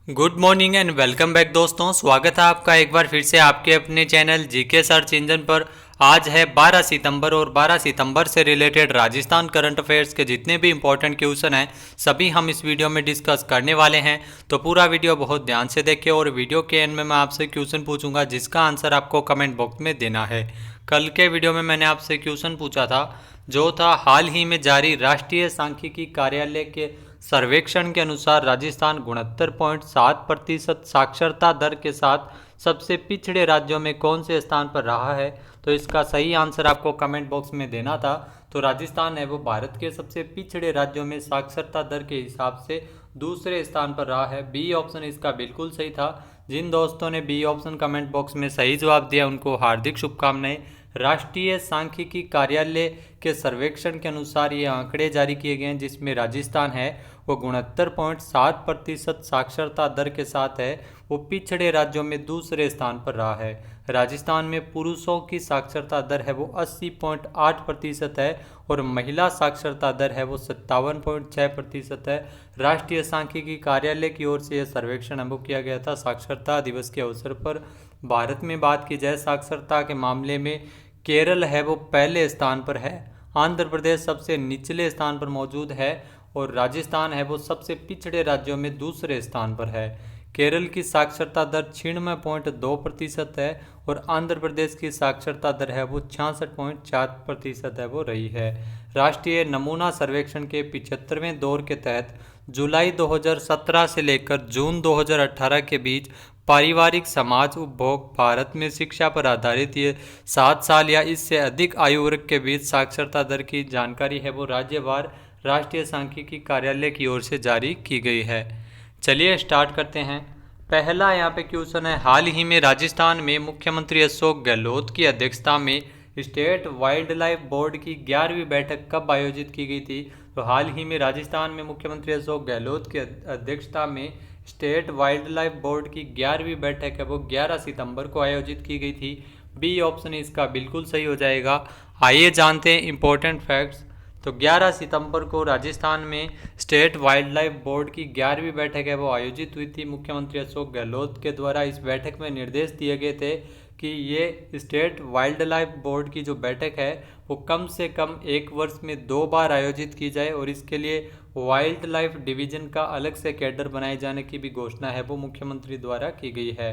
Good morning and welcome back दोस्तों। स्वागत है आपका एक बार फिर से आपके अपने चैनल जीके सर्च इंजन पर। आज है 12 सितंबर और 12 सितंबर से रिलेटेड राजस्थान करंट अफेयर्स के जितने भी इंपॉर्टेंट क्वेश्चन हैं सभी हम इस वीडियो में डिस्कस करने वाले हैं। तो पूरा वीडियो बहुत ध्यान से देखिए और वीडियो के एंड में मैं आपसे क्वेश्चन पूछूंगा जिसका आंसर आपको कमेंट बॉक्स में देना है। कल के वीडियो में मैंने आपसे क्वेश्चन पूछा था जो था हाल ही में जारी राष्ट्रीय सांख्यिकी कार्यालय के सर्वेक्षण के अनुसार राजस्थान 69.7% साक्षरता दर के साथ सबसे पिछड़े राज्यों में कौन से स्थान पर रहा है। तो इसका सही आंसर आपको कमेंट बॉक्स में देना था। तो राजस्थान है वो भारत के सबसे पिछड़े राज्यों में साक्षरता दर के हिसाब से दूसरे स्थान पर रहा है। बी ऑप्शन इसका बिल्कुल सही था। जिन दोस्तों ने बी ऑप्शन कमेंट बॉक्स में सही जवाब दिया उनको हार्दिक शुभकामनाएं। राष्ट्रीय सांख्यिकी कार्यालय के सर्वेक्षण के अनुसार ये आंकड़े जारी किए गए हैं जिसमें राजस्थान है वो 69.7% साक्षरता दर के साथ है वो पिछड़े राज्यों में दूसरे स्थान पर रहा है। राजस्थान में पुरुषों की साक्षरता दर है वो 80.8% है और महिला साक्षरता दर है वो 57.6% है। राष्ट्रीय सांख्यिकी कार्यालय की ओर से यह सर्वेक्षण आरंभ किया गया था साक्षरता दिवस के अवसर पर। भारत में बात की जाए साक्षरता के मामले में केरल है वो पहले स्थान पर है, आंध्र प्रदेश सबसे निचले स्थान पर मौजूद है और राजस्थान है वो सबसे पिछड़े राज्यों में दूसरे स्थान पर है। केरल की साक्षरता दर 96.2% है और आंध्र प्रदेश की साक्षरता दर है वो 66.4% है वो रही है। राष्ट्रीय नमूना सर्वेक्षण के 75वें दौर के तहत जुलाई 2017 से लेकर जून 2018 के बीच पारिवारिक समाज उपभोग भारत में शिक्षा पर आधारित ये 7 साल या इससे अधिक आयु वर्ग के बीच साक्षरता दर की जानकारी है वो राज्यवार राष्ट्रीय सांख्यिकी कार्यालय की ओर से जारी की गई है। चलिए स्टार्ट करते हैं। पहला यहाँ पे क्वेश्चन है, हाल ही में राजस्थान में मुख्यमंत्री अशोक गहलोत की अध्यक्षता में स्टेट वाइल्ड लाइफ बोर्ड की 11वीं बैठक कब आयोजित की गई थी। तो हाल ही में राजस्थान में मुख्यमंत्री अशोक गहलोत की अध्यक्षता में स्टेट वाइल्ड लाइफ बोर्ड की 11वीं बैठक है वो 11 सितंबर को आयोजित की गई थी। बी ऑप्शन इसका बिल्कुल सही हो जाएगा। आइए जानते हैं इंपॉर्टेंट फैक्ट्स। तो 11 सितंबर को राजस्थान में स्टेट वाइल्ड लाइफ बोर्ड की 11वीं बैठक है वो आयोजित हुई थी। मुख्यमंत्री अशोक गहलोत के द्वारा इस बैठक में निर्देश दिए गए थे कि ये स्टेट वाइल्ड लाइफ बोर्ड की जो बैठक है वो कम से कम एक वर्ष में 2 बार आयोजित की जाए और इसके लिए वाइल्ड लाइफ डिवीजन का अलग से कैडर बनाए जाने की भी घोषणा है वो मुख्यमंत्री द्वारा की गई है।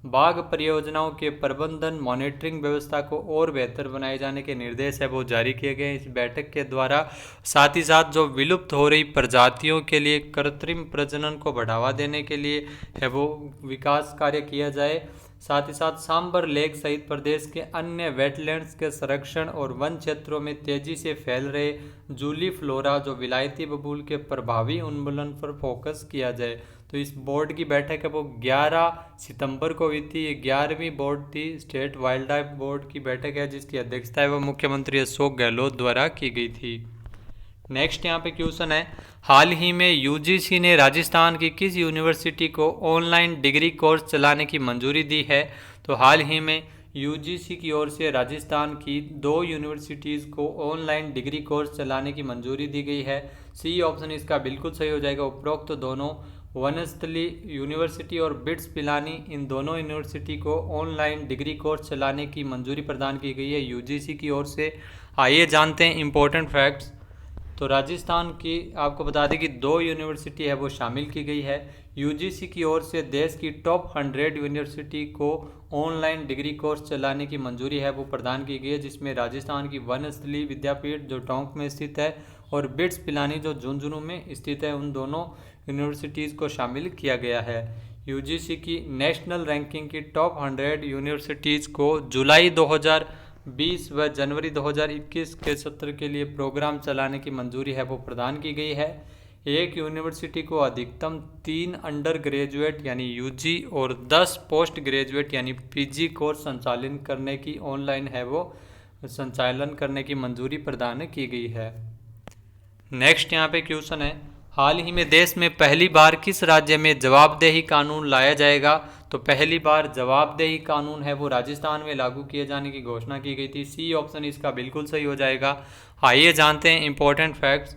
बाघ परियोजनाओं के प्रबंधन मॉनिटरिंग व्यवस्था को और बेहतर बनाए जाने के निर्देश है वो जारी किए गए इस बैठक के द्वारा। साथ ही साथ जो विलुप्त हो रही प्रजातियों के लिए कृत्रिम प्रजनन को बढ़ावा देने के लिए है वो विकास कार्य किया जाए। साथ ही साथ सांबर लेक सहित प्रदेश के अन्य वेटलैंड्स के संरक्षण और वन क्षेत्रों में तेजी से फैल रहे जूली फ्लोरा जो विलायती बबूल के प्रभावी उन्मूलन पर फोकस किया जाए। तो इस बोर्ड की बैठक है वो 11 सितंबर को हुई थी। ये 11वीं बोर्ड थी, स्टेट वाइल्ड लाइफ बोर्ड की बैठक है जिसकी अध्यक्षता है वो मुख्यमंत्री अशोक गहलोत द्वारा की गई थी। नेक्स्ट यहाँ पे क्वेश्चन है, हाल ही में यूजीसी ने राजस्थान की किस यूनिवर्सिटी को ऑनलाइन डिग्री कोर्स चलाने की मंजूरी दी है। तो हाल ही में यूजीसी की ओर से राजस्थान की 2 यूनिवर्सिटीज़ को ऑनलाइन डिग्री कोर्स चलाने की मंजूरी दी गई है। सी ऑप्शन इसका बिल्कुल सही हो जाएगा। उपरोक्त तो दोनों वनस्थली यूनिवर्सिटी और बिट्स पिलानी इन दोनों यूनिवर्सिटी को ऑनलाइन डिग्री कोर्स चलाने की मंजूरी प्रदान की गई है यूजीसी की ओर से। आइए जानते हैं इंपॉर्टेंट फैक्ट्स। तो राजस्थान की आपको बता दें कि 2 यूनिवर्सिटी है वो शामिल की गई है। यूजीसी की ओर से देश की टॉप 100 यूनिवर्सिटी को ऑनलाइन डिग्री कोर्स चलाने की मंजूरी है वो प्रदान की गई है जिसमें राजस्थान की वनस्थली विद्यापीठ जो टोंक में स्थित है और बिट्स पिलानी जो झुंझुनू में स्थित है उन दोनों यूनिवर्सिटीज़ को शामिल किया गया है। यूजीसी की नेशनल रैंकिंग की टॉप 100 यूनिवर्सिटीज़ को जुलाई 2020 व जनवरी 2021 के सत्र के लिए प्रोग्राम चलाने की मंजूरी है वो प्रदान की गई है। एक यूनिवर्सिटी को अधिकतम 3 अंडर ग्रेजुएट यानी यूजी और 10 पोस्ट ग्रेजुएट यानी पीजी कोर्स संचालन करने की ऑनलाइन है वो संचालन करने की मंजूरी प्रदान की गई है। नेक्स्ट यहाँ पे क्वेश्चन है, हाल ही में देश में पहली बार किस राज्य में जवाबदेही कानून लाया जाएगा। तो पहली बार जवाबदेही कानून है वो राजस्थान में लागू किए जाने की घोषणा की गई थी। सी ऑप्शन इसका बिल्कुल सही हो जाएगा। आइए जानते हैं इंपॉर्टेंट फैक्ट्स।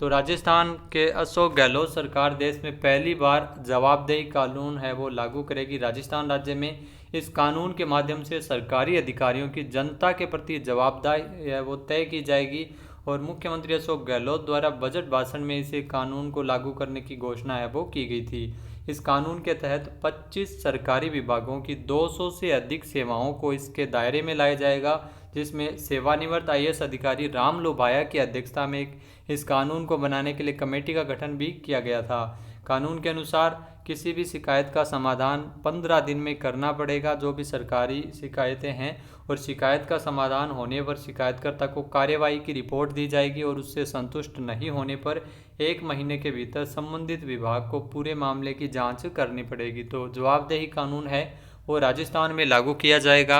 तो राजस्थान के अशोक गहलोत सरकार देश में पहली बार जवाबदेही कानून है वो लागू करेगी। राजस्थान राज्य में इस कानून के माध्यम से सरकारी अधिकारियों की जनता के प्रति जवाबदेही है वो तय की जाएगी और मुख्यमंत्री अशोक गहलोत द्वारा बजट भाषण में इसे कानून को लागू करने की घोषणा है वो की गई थी। इस कानून के तहत 25 सरकारी विभागों की 200 से अधिक सेवाओं को इसके दायरे में लाया जाएगा, जिसमें सेवानिवृत्त आईएएस अधिकारी राम लोभाया की अध्यक्षता में इस कानून को बनाने के लिए कमेटी का गठन भी किया गया था। कानून के अनुसार किसी भी शिकायत का समाधान 15 दिन में करना पड़ेगा। जो भी सरकारी शिकायतें हैं और शिकायत का समाधान होने पर शिकायतकर्ता को कार्यवाही की रिपोर्ट दी जाएगी और उससे संतुष्ट नहीं होने पर 1 महीने के भीतर संबंधित विभाग को पूरे मामले की जांच करनी पड़ेगी। तो जवाबदेही कानून है वो राजस्थान में लागू किया जाएगा।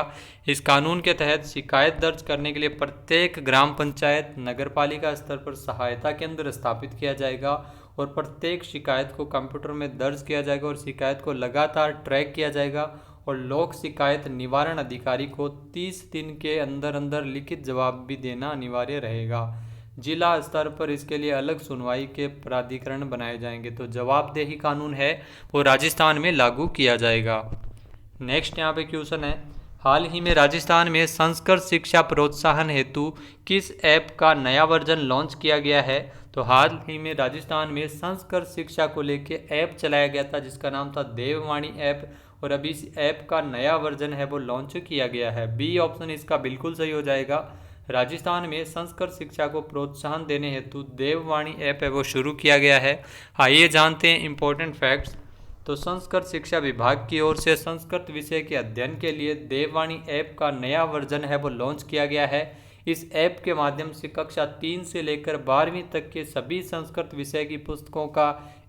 इस कानून के तहत शिकायत दर्ज करने के लिए प्रत्येक ग्राम पंचायत नगरपालिका स्तर पर सहायता केंद्र स्थापित किया जाएगा और प्रत्येक शिकायत को कंप्यूटर में दर्ज किया जाएगा और शिकायत को लगातार ट्रैक किया जाएगा और लोक शिकायत निवारण अधिकारी को 30 दिन के अंदर अंदर लिखित जवाब भी देना अनिवार्य रहेगा। जिला स्तर पर इसके लिए अलग सुनवाई के प्राधिकरण बनाए जाएंगे। तो जवाबदेही कानून है वो राजस्थान में लागू किया जाएगा। नेक्स्ट यहाँ पे क्वेश्चन है, हाल ही में राजस्थान में संस्कृत शिक्षा प्रोत्साहन हेतु किस ऐप का नया वर्जन लॉन्च किया गया है? तो हाल ही में राजस्थान में संस्कृत शिक्षा को लेके ऐप चलाया गया था जिसका नाम था देववाणी ऐप और अभी इस ऐप का नया वर्जन है वो लॉन्च किया गया है। बी ऑप्शन इसका बिल्कुल सही हो जाएगा। राजस्थान में संस्कृत शिक्षा को प्रोत्साहन देने हेतु देववाणी ऐप है वो शुरू किया गया है। आइए जानते हैं इंपॉर्टेंट फैक्ट्स। तो संस्कृत शिक्षा विभाग की ओर से संस्कृत विषय के अध्ययन के लिए देववाणी ऐप का नया वर्जन है वो लॉन्च किया गया है। इस ऐप के माध्यम से कक्षा 3 से लेकर 12वीं तक के सभी संस्कृत विषय की पुस्तकों का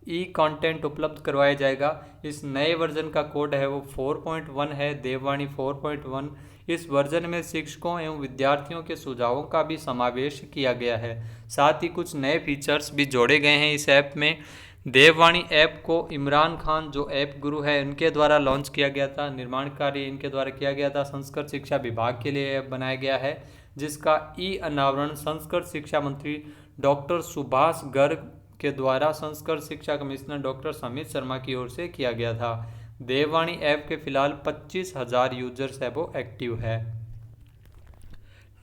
ई कंटेंट उपलब्ध करवाया जाएगा। इस नए वर्जन का कोड है वो 4.1 है, देववाणी 4.1। इस वर्जन में शिक्षकों एवं विद्यार्थियों के सुझावों का भी समावेश किया गया है। साथ ही कुछ नए फीचर्स भी जोड़े गए हैं इस ऐप में। देववाणी ऐप को इमरान खान जो ऐप गुरु है इनके द्वारा लॉन्च किया गया था। निर्माण कार्य इनके द्वारा किया गया था। संस्कृत शिक्षा विभाग के लिए ऐप बनाया गया है जिसका ई अनावरण संस्कृत शिक्षा मंत्री डॉक्टर सुभाष गर्ग के द्वारा संस्कृत शिक्षा कमिश्नर डॉक्टर समित शर्मा की ओर से किया गया था। देववाणी ऐप के फिलहाल 25,000 यूजर्स है वो एक्टिव है।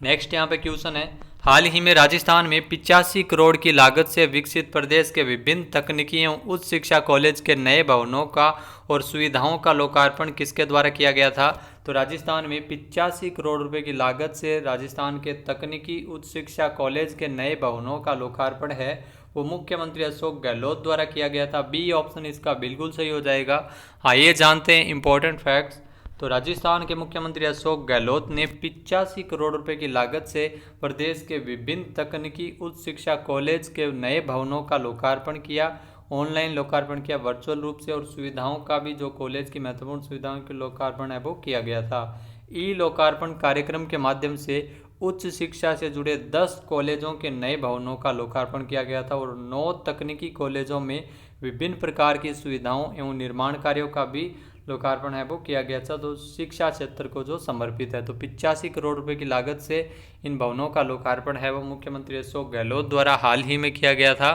नेक्स्ट यहाँ पे क्वेश्चन है, हाल ही में राजस्थान में 85 करोड़ की लागत से विकसित प्रदेश के विभिन्न तकनीकी एवं उच्च शिक्षा कॉलेज के नए भवनों का और सुविधाओं का लोकार्पण किसके द्वारा किया गया था? तो राजस्थान में 85 करोड़ रुपए की लागत से राजस्थान के तकनीकी उच्च शिक्षा कॉलेज के नए भवनों का लोकार्पण है वो मुख्यमंत्री अशोक गहलोत द्वारा किया गया था। बी ऑप्शन इसका बिल्कुल सही हो जाएगा। आइए जानते हैं इंपॉर्टेंट फैक्ट्स। तो राजस्थान के मुख्यमंत्री अशोक गहलोत ने 85 करोड़ रुपए की लागत से प्रदेश के विभिन्न तकनीकी उच्च शिक्षा कॉलेज के नए भवनों का लोकार्पण किया। ऑनलाइन लोकार्पण किया, वर्चुअल रूप से, और सुविधाओं का भी जो कॉलेज की महत्वपूर्ण सुविधाओं के लोकार्पण है वो किया गया था। ई लोकार्पण कार्यक्रम के माध्यम से उच्च शिक्षा से जुड़े 10 कॉलेजों के नए भवनों का लोकार्पण किया गया था और 9 तकनीकी कॉलेजों में विभिन्न प्रकार की सुविधाओं एवं निर्माण कार्यों का भी लोकार्पण है वो किया गया था। तो शिक्षा क्षेत्र को जो समर्पित है। तो 85 करोड़ रुपए की लागत से इन भवनों का लोकार्पण है वो मुख्यमंत्री अशोक गहलोत द्वारा हाल ही में किया गया था।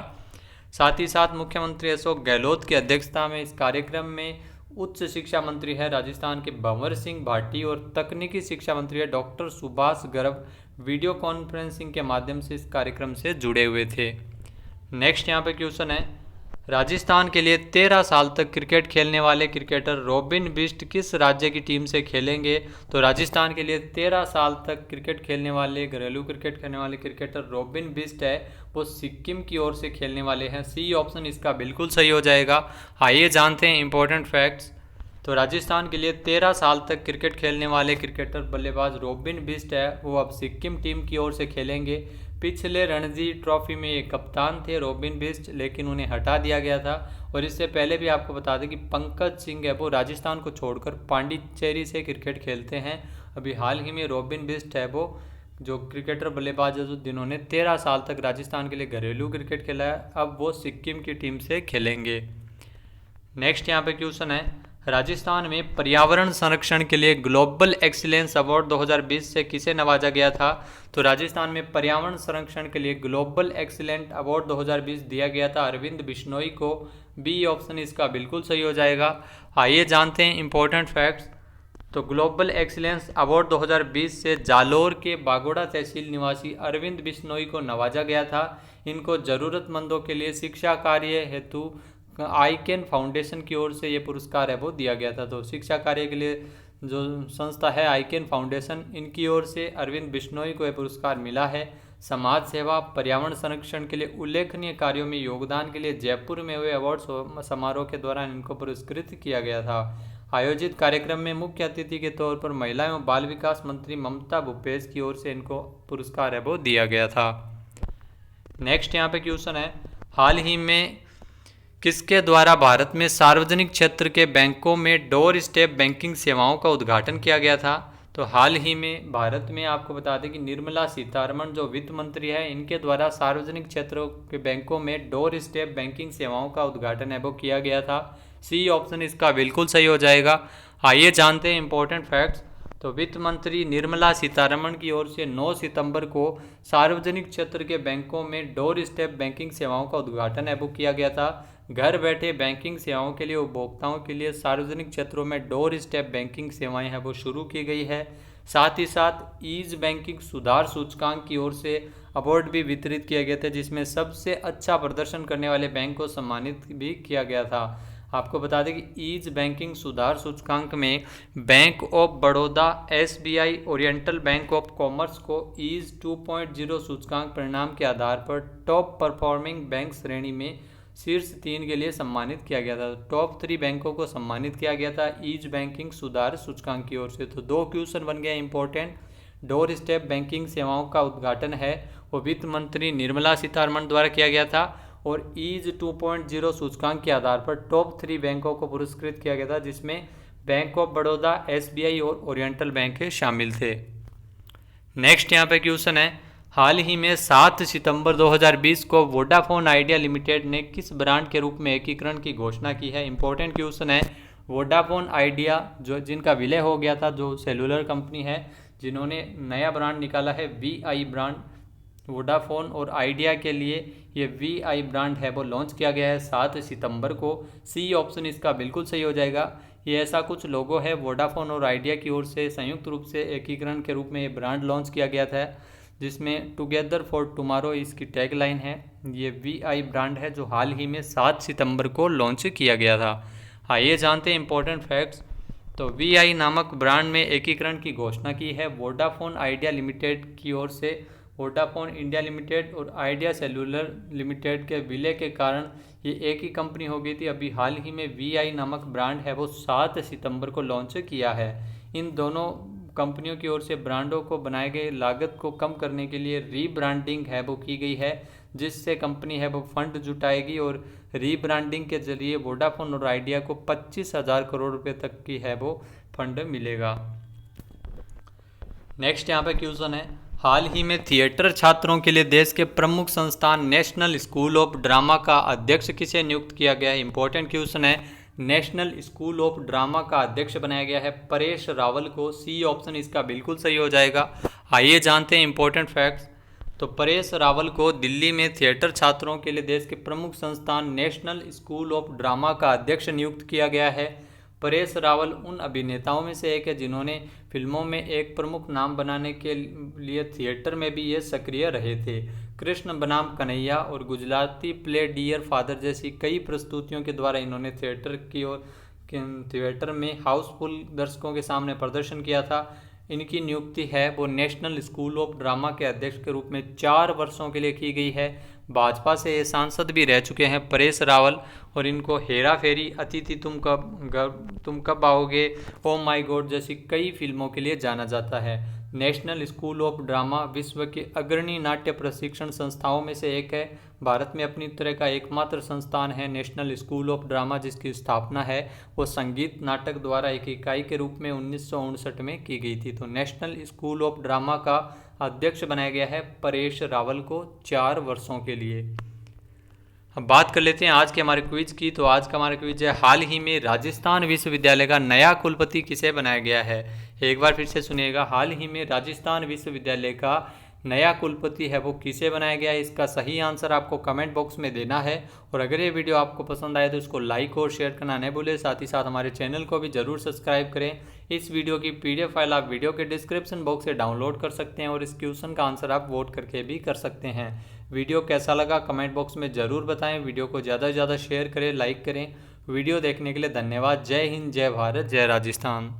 साथ ही साथ मुख्यमंत्री अशोक गहलोत की अध्यक्षता में इस कार्यक्रम में उच्च शिक्षा मंत्री है राजस्थान के भंवर सिंह भाटी और तकनीकी शिक्षा मंत्री है doctor Subhash Garg video conferencing के माध्यम से इस कार्यक्रम से जुड़े हुए थे। नेक्स्ट यहाँ पे क्वेश्चन है, राजस्थान के लिए 13 साल तक क्रिकेट खेलने वाले क्रिकेटर रॉबिन बिष्ट किस राज्य की टीम से खेलेंगे? तो राजस्थान के लिए 13 साल तक क्रिकेट खेलने वाले, घरेलू क्रिकेट खेलने वाले क्रिकेटर रॉबिन बिष्ट है वो सिक्किम की ओर से खेलने वाले हैं। सी ऑप्शन इसका बिल्कुल सही हो जाएगा। आइए जानते हैं इंपॉर्टेंट फैक्ट्स। तो राजस्थान के लिए 13 साल तक क्रिकेट खेलने वाले क्रिकेटर बल्लेबाज रॉबिन बिष्ट है वो अब सिक्किम टीम की ओर से खेलेंगे। पिछले रणजी ट्रॉफी में ये कप्तान थे रॉबिन बिष्ट, लेकिन उन्हें हटा दिया गया था। और इससे पहले भी आपको बता दें कि पंकज सिंह है वो राजस्थान को छोड़कर पांडिचेरी से क्रिकेट खेलते हैं। अभी हाल ही में रॉबिन बिष्ट है वो जो क्रिकेटर बल्लेबाज है जिन्होंने 13 साल तक राजस्थान के लिए घरेलू क्रिकेट खेला है, अब वो सिक्किम की टीम से खेलेंगे। नेक्स्ट यहाँ पे क्वेश्चन है, राजस्थान में पर्यावरण संरक्षण के लिए ग्लोबल एक्सीलेंस अवार्ड 2020 से किसे नवाजा गया था? तो राजस्थान में पर्यावरण संरक्षण के लिए ग्लोबल एक्सीलेंट अवार्ड 2020 दिया गया था अरविंद बिश्नोई को। बी ऑप्शन इसका बिल्कुल सही हो जाएगा। आइए जानते हैं इंपॉर्टेंट फैक्ट्स। तो ग्लोबल एक्सीलेंस अवार्ड 2020 से जालोर के बागोड़ा तहसील निवासी अरविंद बिश्नोई को नवाजा गया था। इनको ज़रूरतमंदों के लिए शिक्षा कार्य हेतु आईकेन फाउंडेशन की ओर से ये पुरस्कार है वो दिया गया था। तो शिक्षा कार्य के लिए जो संस्था है आईकेन फाउंडेशन, इनकी ओर से अरविंद बिश्नोई को यह पुरस्कार मिला है। समाज सेवा, पर्यावरण संरक्षण के लिए उल्लेखनीय कार्यों में योगदान के लिए जयपुर में हुए अवार्ड समारोह के दौरान इनको पुरस्कृत किया गया था। आयोजित कार्यक्रम में मुख्य अतिथि के तौर पर महिला एवं बाल विकास मंत्री ममता भूपेश की ओर से इनको पुरस्कार है वो दिया गया था। नेक्स्ट यहाँ पे क्वेश्चन है, हाल ही में किसके द्वारा भारत में सार्वजनिक क्षेत्र के बैंकों में डोर स्टेप बैंकिंग सेवाओं का उद्घाटन किया गया था? तो हाल ही में भारत में आपको बता दें कि निर्मला सीतारमण जो वित्त मंत्री है, इनके द्वारा सार्वजनिक क्षेत्रों के बैंकों में डोर स्टेप बैंकिंग सेवाओं का उद्घाटन है वो किया गया था। सी ऑप्शन इसका बिल्कुल सही हो जाएगा। आइए जानते हैं इंपॉर्टेंट फैक्ट्स। तो वित्त मंत्री निर्मला सीतारमण की ओर से 9 सितंबर को सार्वजनिक क्षेत्र के बैंकों में डोर स्टेप बैंकिंग सेवाओं का उद्घाटन है वो किया गया था। घर बैठे बैंकिंग सेवाओं के लिए उपभोक्ताओं के लिए सार्वजनिक क्षेत्रों में डोर स्टेप बैंकिंग सेवाएं हैं वो शुरू की गई है। साथ ही साथ ईज बैंकिंग सुधार सूचकांक की ओर से अवार्ड भी वितरित किया गया था, जिसमें सबसे अच्छा प्रदर्शन करने वाले बैंक को सम्मानित भी किया गया था। आपको बता दें कि ईज बैंकिंग सुधार सूचकांक में bank of Baroda, SBI, oriental bank of commerce को ईज 2.0 सूचकांक परिणाम के आधार पर टॉप परफॉर्मिंग बैंक श्रेणी में शीर्ष 3 के लिए सम्मानित किया गया था। टॉप 3 बैंकों को सम्मानित किया गया था ईज बैंकिंग सुधार सूचकांक की ओर से। तो 2 क्वेश्चन बन गया इंपॉर्टेंट। डोर स्टेप बैंकिंग सेवाओं का उद्घाटन है वो वित्त मंत्री निर्मला सीतारमण द्वारा किया गया था, और ईज 2.0 सूचकांक के आधार पर टॉप 3 बैंकों को पुरस्कृत किया गया था, जिसमें बैंक ऑफ बड़ौदा, एसबीआई और ओरिएंटल बैंक शामिल थे। नेक्स्ट यहाँ पे क्वेश्चन है, हाल ही में 7 सितंबर 2020 को वोडाफोन आइडिया लिमिटेड ने किस ब्रांड के रूप में एकीकरण की घोषणा की है? इंपॉर्टेंट क्वेश्चन है। वोडाफोन आइडिया जो जिनका विलय हो गया था, जो सेलुलर कंपनी है, जिन्होंने नया ब्रांड निकाला है वीआई ब्रांड। वोडाफोन और आइडिया के लिए ये वीआई ब्रांड है वो लॉन्च किया गया है 7 सितंबर को। सी ऑप्शन इसका बिल्कुल सही हो जाएगा। ये ऐसा कुछ लोगो है वोडाफोन और आइडिया की ओर से संयुक्त रूप से एकीकरण के रूप में ये ब्रांड लॉन्च किया गया था, जिसमें टुगेदर फॉर टुमारो इसकी टैगलाइन है। ये वीआई ब्रांड है जो हाल ही में 7 सितंबर को लॉन्च किया गया था। आइए जानते हैं इंपॉर्टेंट फैक्ट्स। तो वीआई नामक ब्रांड में एकीकरण की घोषणा की है वोडाफोन आइडिया लिमिटेड की ओर से। वोडाफोन इंडिया लिमिटेड और आइडिया सेलुलर लिमिटेड के विलय के कारण ये एक ही कंपनी हो गई थी। अभी हाल ही में वीआई नामक ब्रांड है वो 7 सितंबर को लॉन्च किया है। इन दोनों कंपनियों की ओर से ब्रांडों को बनाए गए लागत को कम करने के लिए रीब्रांडिंग है वो की गई है, जिससे कंपनी है वो फंड जुटाएगी, और रीब्रांडिंग के जरिए वोडाफोन और आइडिया को 25,000 करोड़ रुपए तक की है वो फंड मिलेगा। नेक्स्ट यहाँ पे क्वेश्चन है, हाल ही में थिएटर छात्रों के लिए देश के प्रमुख संस्थान नेशनल स्कूल ऑफ ड्रामा का अध्यक्ष किसे नियुक्त किया गया है? इंपॉर्टेंट क्वेश्चन है। नेशनल स्कूल ऑफ ड्रामा का अध्यक्ष बनाया गया है परेश रावल को। सी ऑप्शन इसका बिल्कुल सही हो जाएगा। आइए जानते हैं इंपॉर्टेंट फैक्ट्स। तो परेश रावल को दिल्ली में थिएटर छात्रों के लिए देश के प्रमुख संस्थान नेशनल स्कूल ऑफ ड्रामा का अध्यक्ष नियुक्त किया गया है। परेश रावल उन अभिनेताओं में से एक है जिन्होंने फिल्मों में एक प्रमुख नाम बनाने के लिए थिएटर में भी ये सक्रिय रहे थे। कृष्ण बनाम कन्हैया और गुजराती प्ले डियर फादर जैसी कई प्रस्तुतियों के द्वारा इन्होंने थिएटर में हाउसफुल दर्शकों के सामने प्रदर्शन किया था। इनकी नियुक्ति है वो नेशनल स्कूल ऑफ ड्रामा के अध्यक्ष के रूप में 4 वर्षों के लिए की गई है। भाजपा से ये सांसद भी रह चुके हैं परेश रावल, और इनको हेरा फेरी, अतिथि तुम कब आओगे, ओ माय गॉड जैसी कई फिल्मों के लिए जाना जाता है। नेशनल स्कूल ऑफ ड्रामा विश्व के अग्रणी नाट्य प्रशिक्षण संस्थाओं में से एक है। भारत में अपनी तरह का एकमात्र संस्थान है नेशनल स्कूल ऑफ ड्रामा, जिसकी स्थापना है वो संगीत नाटक द्वारा एक इकाई के रूप में 1959 में की गई थी। तो नेशनल स्कूल ऑफ ड्रामा का अध्यक्ष बनाया गया है परेश रावल को 4 वर्षों के लिए। अब बात कर लेते हैं आज के हमारे क्विज की। तो आज का हमारा क्विज है, हाल ही में राजस्थान विश्वविद्यालय का नया कुलपति किसे बनाया गया है। एक बार फिर से सुनिएगा, हाल ही में राजस्थान विश्वविद्यालय का नया कुलपति है वो किसे बनाया गया है। इसका सही आंसर आपको कमेंट बॉक्स में देना है। और अगर ये वीडियो आपको पसंद आए तो इसको लाइक और शेयर करना नहीं भूलें। साथ ही साथ हमारे चैनल को भी जरूर सब्सक्राइब करें। इस वीडियो की PDF फाइल आप वीडियो के डिस्क्रिप्शन बॉक्स से डाउनलोड कर सकते हैं और इस क्वेश्चन का आंसर आप वोट करके भी कर सकते हैं। वीडियो कैसा लगा कमेंट बॉक्स में ज़रूर बताएं। वीडियो को ज़्यादा से ज़्यादा शेयर करें, लाइक करें। वीडियो देखने के लिए धन्यवाद। जय हिंद, जय भारत, जय राजस्थान।